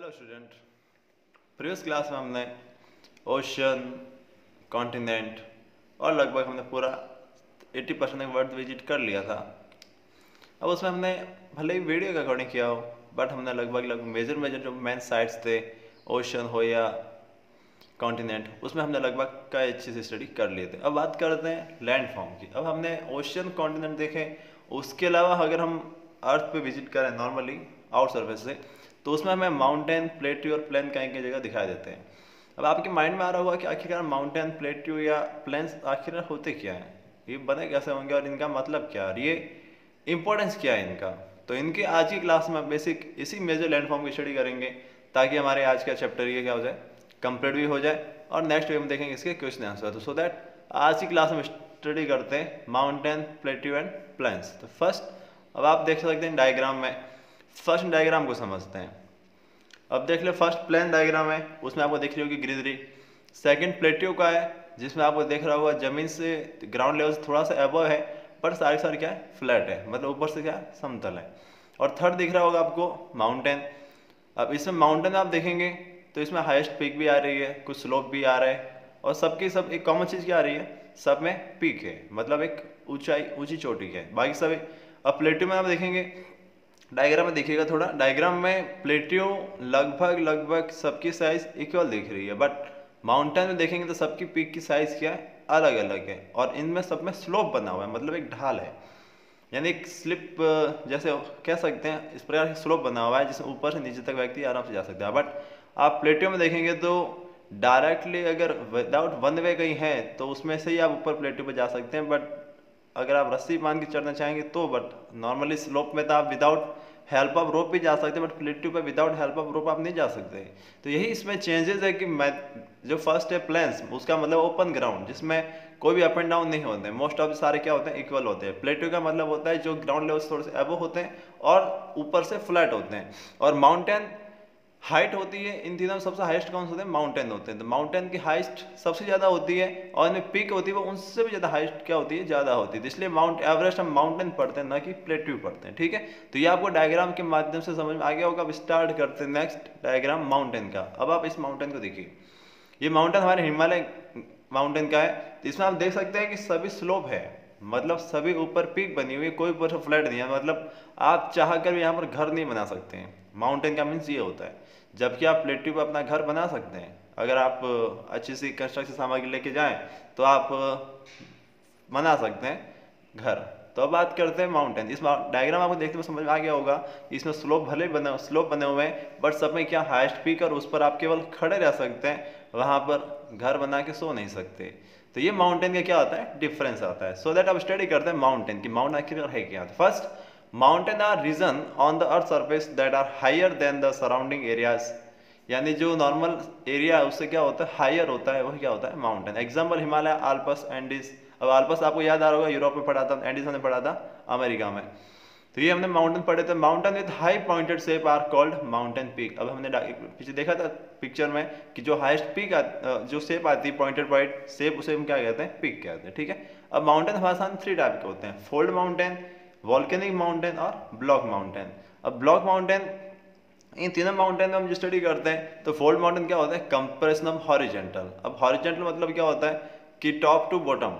Hello student. Previous class में हमने ocean, continent और लगभग हमने पूरा 80% तक वर्ल्ड विजिट कर लिया था। अब उसमें हमने भले ही वीडियो का अकॉर्डिंग किया हो, बट हमने लगभग मेजर मेजर जो मेन साइट्स थे, ओशन हो या कॉन्टिनेंट, उसमें हमने लगभग कई अच्छे से स्टडी कर लिए थे। अब बात करते हैं लैंड फॉर्म की। अब हमने ओशन, कॉन्टिनेंट देखे, उसके अलावा अगर हम अर्थ पे विजिट करें नॉर्मली आउट सरफेस से, तो उसमें हमें माउंटेन, प्लेट्यू और प्लेन कहीं कहीं जगह दिखाई देते हैं। अब आपके माइंड में आ रहा होगा कि आखिरकार माउंटेन, प्लेट्यू या प्लेन्स आखिर होते क्या हैं, ये बने कैसे होंगे और इनका मतलब क्या है, ये इंपॉर्टेंस क्या है इनका। तो इनके आज की क्लास में बेसिक इसी मेजर लैंडफॉर्म की स्टडी करेंगे, ताकि हमारे आज का चैप्टर ये क्या हो जाए, कंप्लीट भी हो जाए और नेक्स्ट वीक में देखेंगे इसके क्वेश्चन आंसर। तो सो दैट आज की क्लास में स्टडी करते हैं माउंटेन, प्लेट्यू एंड प्लेन्स। तो फर्स्ट, अब आप देख सकते हैं डायग्राम में, फर्स्ट डायग्राम को समझते हैं। अब देख ले, फर्स्ट प्लेन डायग्राम है, उसमें आपको दिख रही होगी ग्रीनरी। सेकंड प्लेट्यू का है, जिसमें आपको दिख रहा होगा जमीन से, ग्राउंड लेवल से थोड़ा सा अबव है, पर सारे सारे क्या है, फ्लैट है, मतलब ऊपर से क्या है, समतल है। और थर्ड दिख रहा होगा आपको माउंटेन। अब इसमें माउंटेन आप देखेंगे तो इसमें हाईएस्ट पीक भी आ रही है, कुछ स्लोप भी आ रहा है, और सबकी सब एक कॉमन चीज़ क्या आ रही है, सब में पीक है, मतलब एक ऊंचाई, ऊंची चोटी है, बाकी सब। अब प्लेट्यू में आप देखेंगे, डायग्राम में देखिएगा थोड़ा, डायग्राम में प्लेट्यू लगभग सबकी साइज इक्वल दिख रही है, बट माउंटेन में देखेंगे तो सबकी पीक की साइज क्या है, अलग अलग है, और इनमें सब में स्लोप बना हुआ है, मतलब एक ढाल है, यानी एक स्लिप जैसे कह सकते हैं, इस प्रकार से स्लोप बना हुआ है जिसमें ऊपर से नीचे तक व्यक्ति आराम से जा सकता है। बट आप प्लेट्यू में देखेंगे तो डायरेक्टली अगर विदाउट वन वे कहीं है तो उसमें से ही आप ऊपर प्लेट्यू पे जा सकते हैं, बट अगर आप रस्सी बांध के चढ़ना चाहेंगे तो, बट नॉर्मली स्लोप में तो आप विदाउट हेल्प ऑफ रोप भी जा सकते हैं, बट प्लेट्यू पे विदाउट हेल्प ऑफ रोप आप नहीं जा सकते। तो यही इसमें चेंजेस है कि मैं जो फर्स्ट है प्लेन्स, उसका मतलब ओपन ग्राउंड, जिसमें कोई भी अप एंड डाउन नहीं होते हैं, मोस्ट ऑफ सारे क्या होते हैं, इक्वल होते हैं। प्लेट्यू का मतलब होता है जो ग्राउंड लेवल से थोड़े से अबव होते हैं और ऊपर से फ्लैट होते हैं। और माउंटेन हाइट होती है, इन तीनों में सबसे हाईएस्ट कौन से होते हैं, माउंटेन होते हैं। तो माउंटेन की हाइस्ट सबसे ज़्यादा होती है, और इनमें पीक होती है वो उनसे भी ज़्यादा हाइस्ट क्या होती है, ज़्यादा होती है। तो इसलिए माउंट एवरेस्ट हम माउंटेन पढ़ते हैं, ना कि प्लेट्यू पढ़ते हैं, ठीक है। तो ये आपको डायग्राम के माध्यम से समझ में आ गया होगा। अब स्टार्ट करते हैं नेक्स्ट डायग्राम माउंटेन का। अब आप इस माउंटेन को देखिए, ये माउंटेन हमारे हिमालय माउंटेन का है। तो इसमें आप देख सकते हैं कि सभी स्लोप है, मतलब सभी ऊपर पीक बनी हुई है, कोई ऊपर से फ्लैट नहीं है, मतलब आप चाह कर भी यहाँ पर घर नहीं बना सकते हैं। माउंटेन का मीन्स ये होता है, जबकि आप प्लेट्यू पर अपना घर बना सकते हैं, अगर आप अच्छी सी कंस्ट्रक्शन सामग्री लेके जाएं तो आप बना सकते हैं घर। तो अब बात करते हैं माउंटेन। इस डायग्राम आपको देखते हुए समझ में आ गया होगा, इसमें स्लोप बने हुए हैं, बट सब में क्या हाईएस्ट पीक, और उस पर आप केवल खड़े रह सकते हैं, वहां पर घर बना के सो नहीं सकते। तो ये माउंटेन का क्या होता है, डिफरेंस आता है। सो दैट अब स्टडी करते हैं माउंटेन की, माउंटेन आखिर है क्या। First, mountain are region on the earth surface that are higher than the surrounding areas, यानी जो नॉर्मल एरिया है उससे क्या होता है, हायर होता है, वही क्या होता है, mountain. Example Himalaya, Alps, Andes. अब आल्पस आपको याद आ रहा होगा, यूरोप में पढ़ा था, एंडीज हमने पढ़ा था अमेरिका में। तो ये हमने माउंटेन पढ़े थे। Mountain with high pointed shape are called mountain peak. अब हमने पीछे देखा था पिक्चर में कि जो हाईएस्ट पीक जो शेप आती है, पॉइंटेड पॉइंट शेप, उसे हम क्या कहते हैं, पीक कहते हैं, ठीक है। अब माउंटेन हमारे साथ 3 टाइप के होते हैं, फोल्ड माउंटेन, वॉल्केनिक माउंटेन और ब्लॉक माउंटेन। अब ब्लॉक माउंटेन, इन तीनों माउंटेन में हम जो स्टडी करते हैं, तो फोल्ड माउंटेन क्या होता है, कंप्रेशन ऑफ हॉरिजेंटल। अब हॉरिजेंटल मतलब क्या होता है कि टॉप टू बॉटम,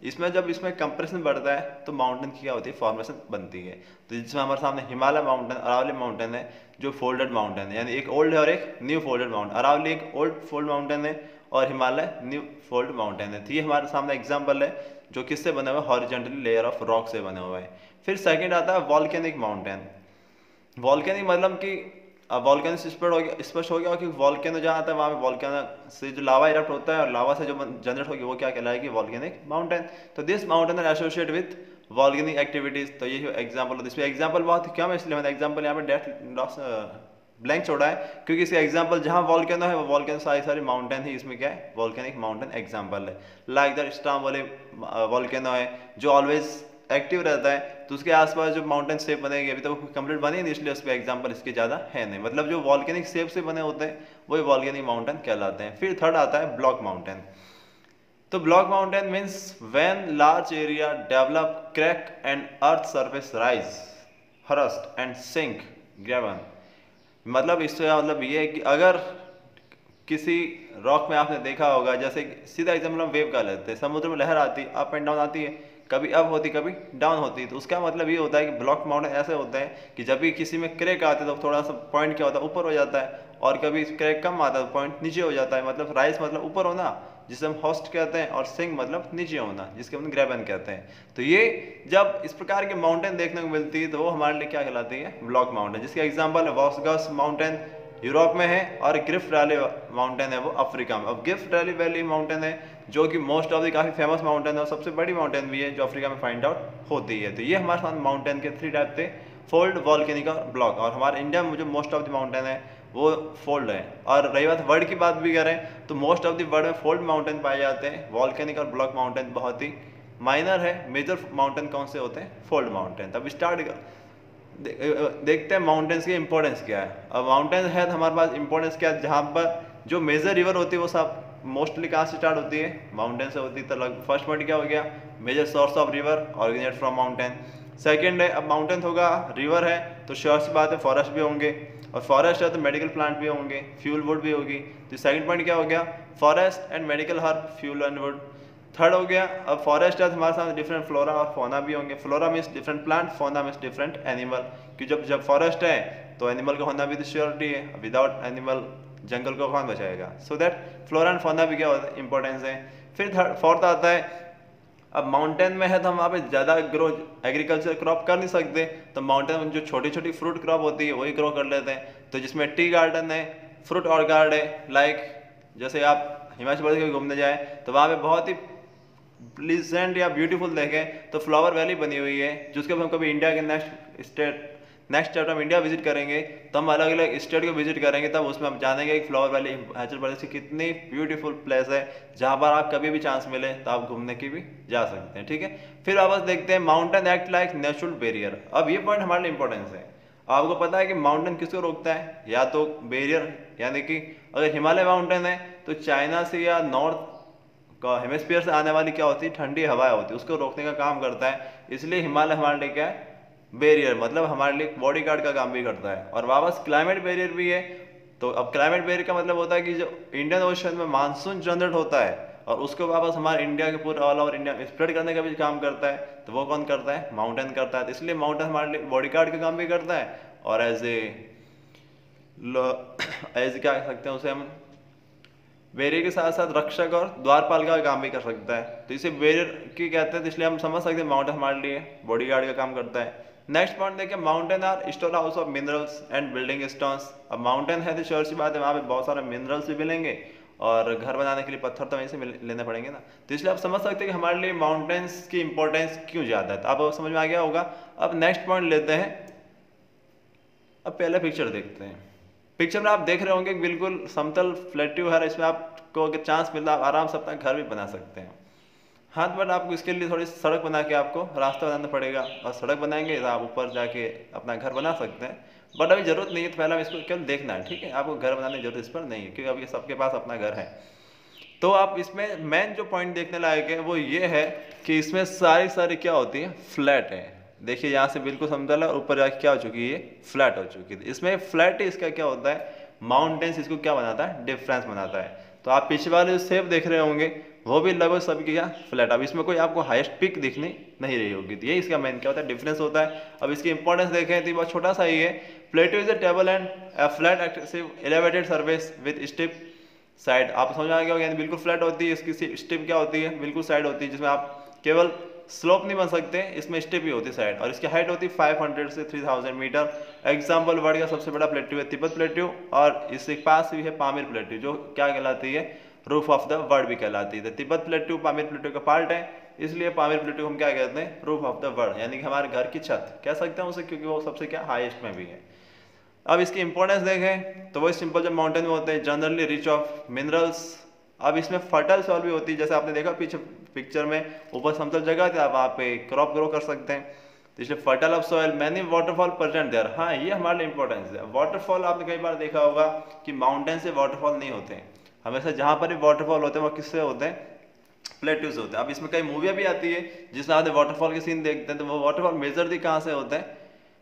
इसमें जब इसमें कंप्रेशन बढ़ता है तो माउंटेन की क्या होती है, फॉर्मेशन बनती है। तो जिसमें हमारे सामने हिमालय माउंटेन, अरावली माउंटेन है, जो फोल्डेड माउंटेन है, यानी एक ओल्ड है और एक न्यू फोल्डेड माउंटेन। अरावली एक ओल्ड फोल्ड माउंटेन है और हिमालय न्यू फोल्ड माउंटेन है। तो ये हमारे सामने एग्जाम्पल है जो किससे बने हुए, हॉरिजेंटली लेयर ऑफ रॉक से बने हुए हैं। फिर सेकेंड आता है वॉल्केनिक माउंटेन। वॉल्केनिक मतलब कि वॉल्केनो स्पष्ट हो गया कि वॉल्केनो जहाँ आता है वहाँ पे वॉल्केनो से जो लावा इरप्ट होता है और लावा से जो जनरेट होगी वो क्या कहलाएगी, वॉल्केनिक माउंटेन। तो this mountain are associate with volcanic activities. तो ये एग्जाम्पल, इसमें एग्जाम्पल बहुत क्या, मैं इसलिए मैंने एग्जाम्पल यहाँ पे डेट ब्लैंक छोड़ा है, क्योंकि इसका एग्जाम्पल जहाँ वॉल्केनो है वो वॉल्केनो सारी माउंटेन ही, इसमें क्या है, वॉल्केनिक माउंटेन एग्जाम्पल है। लाइक द स्टाम वाले वॉल्केनो है जो ऑलवेज एक्टिव रहता है, तो उसके आसपास जो माउंटेन शेप बनेगी, अभी तो कंप्लीट बनी नहीं, इसलिए उस पर एग्जाम्पल इसके ज़्यादा है नहीं, मतलब जो वॉल्केनिक शेप से बने होते हैं वही वॉल्केनिक माउंटेन कहलाते हैं। फिर थर्ड आता है ब्लॉक माउंटेन। तो block mountain means when large area develop crack and earth surface rise, horst and sink graben, मतलब इससे मतलब ये है कि अगर किसी रॉक में आपने देखा होगा, जैसे सीधा एग्जाम्पल हम वेव का लेते हैं, समुद्र में लहर आती है, अप एंड डाउन आती है, कभी अप होती कभी डाउन होती है, तो उसका मतलब ये होता है कि ब्लॉक माउंटेन ऐसे होते हैं कि जब भी किसी में क्रैक आते हैं तो थोड़ा सा पॉइंट क्या होता है ऊपर हो जाता है, और कभी क्रैक कम आता है तो पॉइंट नीचे हो जाता है। मतलब राइज मतलब ऊपर होना जिसे हम होस्ट कहते हैं, और सिंक मतलब नीचे होना जिसके हम ग्रेबन कहते हैं। तो ये जब इस प्रकार की माउंटेन देखने को मिलती है तो वो हमारे लिए क्या कहलाती है, ब्लॉक माउंटेन। जिसका एग्जाम्पल है वॉसगस माउंटेन यूरोप में है, और गिफ्ट वैली माउंटेन है वो अफ्रीका में। अब गिफ्ट वैली माउंटेन है जो कि मोस्ट ऑफ द काफ़ी फेमस माउंटेन है और सबसे बड़ी माउंटेन भी है जो अफ्रीका में फाइंड आउट होती है। तो ये हमारे साथ माउंटेन के 3 टाइप थे, फोल्ड, वॉल्केनिक और ब्लॉक। और हमारे इंडिया में जो मोस्ट ऑफ द माउंटेन है वो फोल्ड है। और रही बात वर्ल्ड की बात भी करें तो मोस्ट ऑफ द वर्ल्ड में फोल्ड माउंटेन पाए जाते हैं, वॉल्केनिक और ब्लॉक माउंटेन बहुत ही माइनर है। मेजर माउंटेन कौन से होते हैं, फोल्ड माउंटेन। तब स्टार्ट देखते हैं माउंटेन्स की इंपॉर्टेंस क्या है। अब माउंटेन है तो हमारे पास इंपॉर्टेंस क्या है, जहाँ पर जो मेजर रिवर होती है वो सब मोस्टली कहाँ से स्टार्ट होती है, माउंटेन से होती है। तो फर्स्ट पॉइंट क्या हो गया, major source of river originate from mountain. Second है, अब माउंटेन होगा, रिवर है तो श्योर सी बात है फॉरेस्ट भी होंगे, और फॉरेस्ट है तो मेडिकल प्लांट भी होंगे, फ्यूल वुड भी होगी। तो सेकंड पॉइंट क्या हो गया, forest and medical herb, fuel and would. Third हो गया, अब फॉरेस्ट है तो हमारे साथ डिफरेंट फ्लोरा और फोना भी होंगे। फ्लोरा मीन्स डिफरेंट प्लांट, फोना मीन्स डिफरेंट एनिमल, कि जब फॉरेस्ट है तो एनिमल का होना भी तो श्योरिटी है, विदाउट एनिमल जंगल को कौन बचाएगा। So that flora and fauna भी क्या होता है, इंपॉर्टेंस है। फिर फोर्थ आता है, अब माउंटेन में है तो हम वहाँ पे ज़्यादा ग्रो एग्रीकल्चर क्रॉप कर नहीं सकते, तो माउंटेन में जो छोटी छोटी फ्रूट क्रॉप होती है वही ग्रो कर लेते हैं। तो जिसमें टी गार्डन है, फ्रूट ऑर्गार्ड है, लाइक जैसे आप हिमाचल प्रदेश में घूमने जाए तो वहाँ पे बहुत ही प्लीजेंट या ब्यूटीफुल देखें तो फ्लावर वैली बनी हुई है, जिसके हम कभी इंडिया के नेक्स्ट चैप्टर हम इंडिया विजिट करेंगे तो हम अलग अलग स्टेट को विजिट करेंगे, तब उसमें हम जानेंगे कि फ्लावर वैली हिमाचल प्रदेश की कितनी ब्यूटीफुल प्लेस है, जहाँ पर आप कभी भी चांस मिले तो आप घूमने की भी जा सकते हैं। ठीक है, फिर वापस देखते हैं mountain act like natural barrier. अब ये पॉइंट हमारे लिए इंपॉर्टेंस है। आपको पता है कि माउंटेन किसको रोकता है, या तो बैरियर, यानी कि अगर हिमालय माउंटेन है तो चाइना से या नॉर्थ हेमिस्फीयर से आने वाली क्या होती है, ठंडी हवाएं होती है, उसको रोकने का काम करता है। इसलिए हिमालय हमारे लिए क्या है, बैरियर, मतलब हमारे लिए बॉडी गार्ड का काम भी करता है। और वापस क्लाइमेट बैरियर भी है। तो अब क्लाइमेट बैरियर का मतलब होता है कि जो इंडियन ओशन में मानसून जनरेट होता है और उसको वापस हमारे इंडिया के पूरे ऑल ओवर इंडिया में स्प्रेड करने का भी काम करता है, तो वो कौन करता है, माउंटेन करता है। तो इसलिए माउंटेन हमारे लिए बॉडी गार्ड का काम भी करता है, और एज क्या कह सकते हैं उसे हम, बैरियर के साथ साथ रक्षक और द्वारपाल का काम भी कर सकता है। तो इसे बैरियर की कहते हैं, तो इसलिए हम समझ सकते हैं माउंटेन हमारे लिए बॉडीगार्ड का काम करता है। नेक्स्ट पॉइंट देखिए, mountain are store house of minerals and building stones. अब माउंटेन है तो श्योर सी बात है वहाँ पे बहुत सारे मिनरल्स भी मिलेंगे, और घर बनाने के लिए पत्थर तो वहीं से लेने पड़ेंगे ना। तो इसलिए आप समझ सकते हैं कि हमारे लिए माउंटेन्स की इंपॉर्टेंस क्यों ज़्यादा है। तो आप समझ में आ गया होगा। अब नेक्स्ट पॉइंट लेते हैं। अब पहले पिक्चर देखते हैं। पिक्चर में आप देख रहे होंगे बिल्कुल समतल फ्लैट्यू है, इसमें आपको अगर चांस मिलता है आप आराम से अपना घर भी बना सकते हैं। हाँ, बट आपको इसके लिए थोड़ी सड़क बना के आपको रास्ता बनाना पड़ेगा, और सड़क बनाएंगे तो आप ऊपर जाके अपना घर बना सकते हैं। बट अभी जरूरत नहीं है, तो पहले हम इसको केवल देखना है। ठीक है, आपको घर बनाने की जरूरत इस पर नहीं है, क्योंकि अभी सबके पास अपना घर है। तो आप इसमें मेन जो पॉइंट देखने लायक है वो ये है कि इसमें सारी क्या होती है, फ्लैट है। देखिए यहाँ से बिल्कुल समतल है, ऊपर जाके क्या हो चुकी है, फ्लैट हो चुकी है। इसमें फ्लैट इसका क्या होता है, माउंटेन्स इसको क्या बनाता है, डिफरेंस बनाता है। तो आप पीछे वाले सेप देख रहे होंगे वो भी लगभग सबकी क्या, फ्लैट। अब इसमें कोई आपको हाईएस्ट पिक दिखनी नहीं रही होगी। तो ये इसका मेन क्या होता है, डिफरेंस होता है। अब इसकी इंपॉर्टेंस देखें तो बहुत छोटा सा ही है। Plateau is a table and a flat excessive elevated surface with steep side. आप समझ में आ गया, यानी बिल्कुल फ्लैट होती है, इसकी स्टिप क्या होती है, बिल्कुल साइड होती है, जिसमें आप केवल स्लोप नहीं बन सकते, इसमें स्टिप ही होती है साइड। और इसकी हाइट होती है 500 से 3000 मीटर। एग्जाम्पल वर्ल्ड का सबसे बड़ा प्लेट्यू है तिब्बत प्लेट्यू, और इसके पास भी है पामीर प्लेट्यू, जो क्या कहलाती है, रूफ ऑफ द वर्ल्ड भी कहलाती है। तिब्बत प्लेट्यू पामीर प्लेट्यू का पार्ट है, इसलिए पामीर प्लेट्यू हम क्या कहते हैं, रूफ ऑफ द वर्ल्ड, यानी कि हमारे घर की छत कह सकते हैं उसे, क्योंकि वो सबसे क्या हाईएस्ट में भी है। अब इसकी इंपॉर्टेंस देखें तो वही सिंपल जो माउंटेन में होते हैं, जनरली रिच ऑफ मिनरल्स। अब इसमें फर्टाइल सॉइल भी होती है, जैसे आपने देखा पीछे पिक्चर में ऊपर समतल जगह थी, आप वहाँ पे क्रॉप ग्रो कर सकते हैं। तो इसलिए fertile of soil, many waterfall present there. हाँ, ये हमारे लिए इंपॉर्टेंस है। वाटरफॉल आपने कई बार देखा होगा कि माउंटेन से वाटरफॉल नहीं होते हैं, हमेशा जहाँ पर भी वाटरफॉल होते हैं वो किससे होते हैं, प्लेट्यू से होते हैं। अब इसमें कई मूवियाँ भी आती है जिसमें आपने वाटरफॉल के सीन देखते हैं, तो वो वाटरफॉल मेजर भी कहाँ से होते हैं,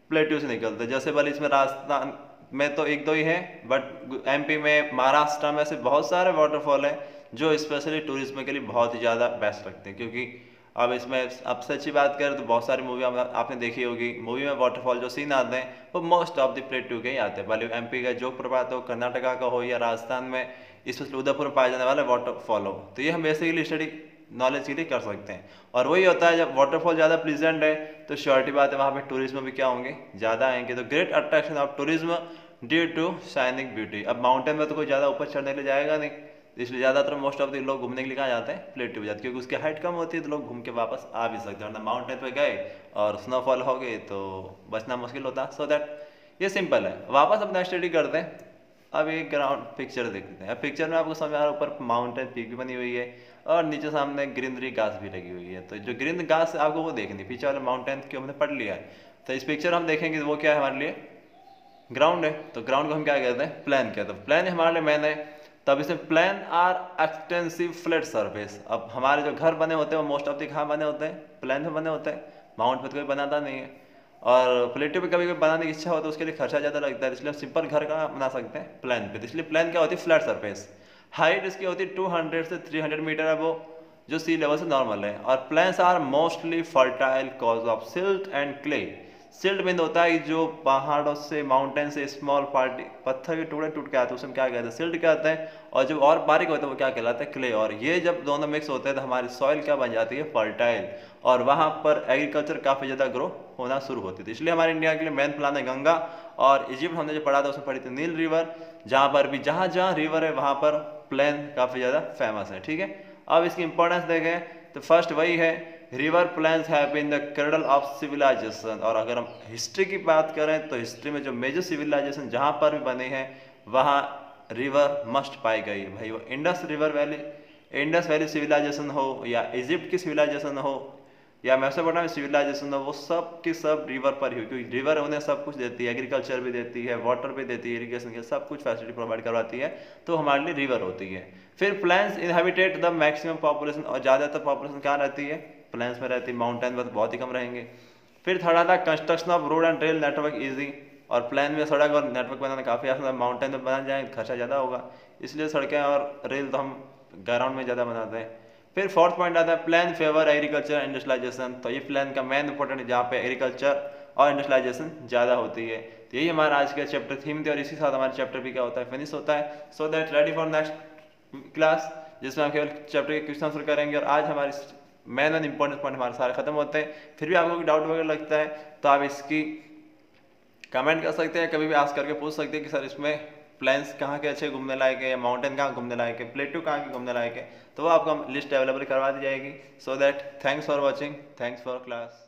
प्लेट्यू से निकलते हैं। जैसे वाले इसमें राजस्थान में तो एक दो ही है, बट एमपी में, महाराष्ट्र में ऐसे बहुत सारे वाटरफॉल हैं जो स्पेशली टूरिज्म के लिए बहुत ही ज़्यादा बेस्ट लगते हैं। क्योंकि अब इसमें अब सच्ची बात करें तो बहुत सारी मूवी आपने देखी होगी, मूवी में वाटरफॉल जो सीन आते हैं वो मोस्ट ऑफ द प्लेटू के ही आते हैं, भले एमपी का जोग प्रपात हो, कर्नाटका का हो, या राजस्थान में स्पेशली उदयपुर में पाए जाने वाले वाटरफॉल हो। तो ये हम बेसिकली स्टडी नॉलेज के लिए कर सकते हैं। और वही होता है, जब वाटरफॉल ज़्यादा प्लीजेंट है तो श्योरिटी बात है वहाँ पे टूरिज्म भी क्या होंगे, ज़्यादा आएंगे। तो great attraction of tourism due to shining beauty. अब माउंटेन में तो कोई ज़्यादा ऊपर चढ़ने के लिए जाएगा नहीं, इसलिए ज़्यादातर मोस्ट ऑफ द लोग घूमने के लिए कहाँ जाते हैं, प्लेटू पे जाते हैं, क्योंकि उसकी हाइट कम होती है तो लोग घूम के वापस आ भी सकते हैं। वरना माउंटेन पे गए और स्नोफॉल हो गई तो बचना मुश्किल होता। सो दैट ये सिंपल है। वापस अपना स्टडी करते हैं। अब एक ग्राउंड पिक्चर देखते हैं। अब पिक्चर में आपको समझ आ रहा है ऊपर माउंटेन पीक भी बनी हुई है और नीचे सामने ग्रीनरी घास भी लगी हुई है। तो जो ग्रीन घास आपको वो देखनी, पीछे वाले माउंटेन की हमने पढ़ लिया है। तो इस पिक्चर हम देखेंगे वो क्या है हमारे लिए, ग्राउंड है। तो ग्राउंड को हम क्या कहते हैं, प्लेन कहते हैं। प्लेन हमारे लिए मैन है, तब इसे plain are extensive flat surface. अब हमारे जो घर बने होते हैं वो मोस्ट ऑफ द कहाँ बने होते हैं, प्लेन पे बने होते हैं, माउंट पे तो कोई बनाता नहीं है। और प्लेटो पे कभी कभी बनाने की इच्छा हो तो उसके लिए खर्चा ज़्यादा लगता है, इसलिए हम सिंपल घर का बना सकते हैं प्लेन पे। इसलिए प्लेन क्या होती है, फ्लैट सरफेस। हाइट इसकी होती है 200 से 300 मीटर है, वो जो सी लेवल से नॉर्मल है। और plains are mostly fertile cause of silt and clay. Silt mean होता है जो पहाड़ों से, माउंटेन से स्मॉल पार्टी पत्थर के टुकड़े टूट के आते हैं, उसमें क्या कहते हैं, सिल्ट कहते हैं। और जब और बारीक होता है वो क्या कहलाता है, क्ले। और ये जब दोनों मिक्स होते हैं तो हमारी सॉइल क्या बन जाती है, फर्टाइल। और वहाँ पर एग्रीकल्चर काफ़ी ज़्यादा ग्रो होना शुरू होती थी। इसलिए हमारे इंडिया के लिए मेन प्लान है गंगा। और इजिप्ट हमने जो पढ़ा था उसमें पढ़ी थी नील रिवर, जहाँ पर भी जहाँ जहाँ रिवर है वहाँ पर प्लेन काफ़ी ज़्यादा फेमस है। ठीक है, अब इसकी इंपॉर्टेंस देखें तो फर्स्ट वही है, river plains have been the cradle of civilization. और अगर हम हिस्ट्री की बात करें तो हिस्ट्री में जो मेजर सिविलाइजेशन जहाँ पर भी बने हैं वहाँ रिवर मस्ट पाई गई है। भाई वो Indus river valley, Indus valley civilization हो, या इजिप्ट की सिविलाइजेशन हो, या मेसोपोटामिया सिविलाइजेशन हो, वो सब की सब रिवर पर ही हुई। क्योंकि रिवर उन्हें सब कुछ देती है, एग्रीकल्चर भी देती है, वाटर भी देती है, इरिगेशन के सब कुछ फैसिलिटी प्रोवाइड करवाती है, तो हमारे लिए रिवर होती है। फिर प्लेन्स इनहेबिटेट द मैक्सिमम पॉपुलेशन। और ज़्यादातर पॉपुलेशन कहाँ रहती है, प्लेन्स में रहती है, माउंटेन में तो बहुत ही कम रहेंगे। फिर थर्ड आता है construction of road and rail network easy. और प्लेन में सड़क और नेटवर्क बनाना काफ़ी आसान है, माउंटेन में बना जाए खर्चा ज़्यादा होगा, इसलिए सड़कें और रेल तो हम ग्राउंड में ज़्यादा बनाते हैं। फिर फोर्थ पॉइंट आता है प्लान फेवर एग्रीकल्चर इंडस्ट्रियलाइजेशन। तो ये प्लान का मेन इंपॉर्टेंट है जहाँ पे एग्रीकल्चर और इंडस्ट्रियलाइजेशन ज़्यादा होती है। तो यही हमारा आज का चैप्टर थीम थी और इसी साथ हमारा चैप्टर भी क्या होता है, फिनिश होता है। So that ready for next class जिसमें हम केवल चैप्टर के क्वेश्चन आंसर करेंगे। और आज हमारे मेन एंड इंपॉर्टेंट पॉइंट हमारे सारे खत्म होते हैं। फिर भी आपको कोई डाउट वगैरह लगता है तो आप इसकी कमेंट कर सकते हैं, कभी भी आस्क करके पूछ सकते हैं कि सर इसमें प्लेन्स कहाँ के अच्छे घूमने लायक है, या माउंटेन कहाँ घूमने लायक है, प्लेटू कहाँ की घूमने लायक है, तो वो आपको हम लिस्ट अवेलेबल करवा दी जाएगी। So that thanks for watching, thanks for class.